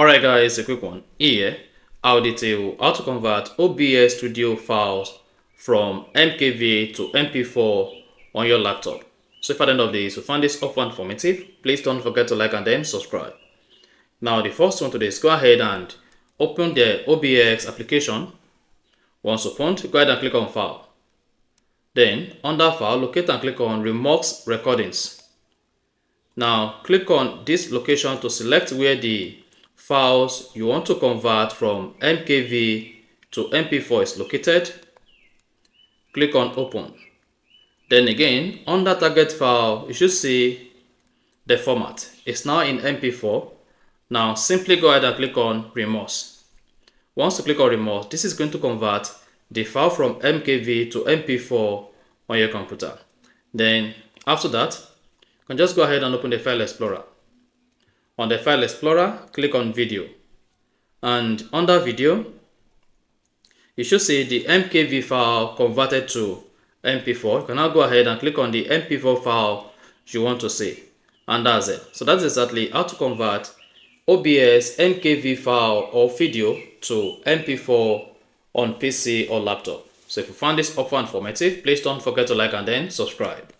Alright guys, a quick one. Here, I'll detail how to convert OBS studio files from MKV to MP4 on your laptop. So if at the end of this you find this often informative, please don't forget to like and then subscribe. Now the first one today is go ahead and open the OBS application. Once opened, go ahead and click on File. Then under File, locate and click on Remote Recordings. Now click on this location to select where the files you want to convert from MKV to MP4 is located. Click on Open. Then again, under Target File, you should see the format. It's now in MP4. Now simply go ahead and click on Remove. Once you click on Remove, this is going to convert the file from MKV to MP4 on your computer. Then after that, you can just go ahead and open the File Explorer. On the File Explorer, click on Video. And under Video, you should see the MKV file converted to MP4. You can now go ahead and click on the MP4 file you want to see. And that's it. So that's exactly how to convert OBS MKV file or video to MP4 on PC or laptop. So if you found this offer informative, please don't forget to like and then subscribe.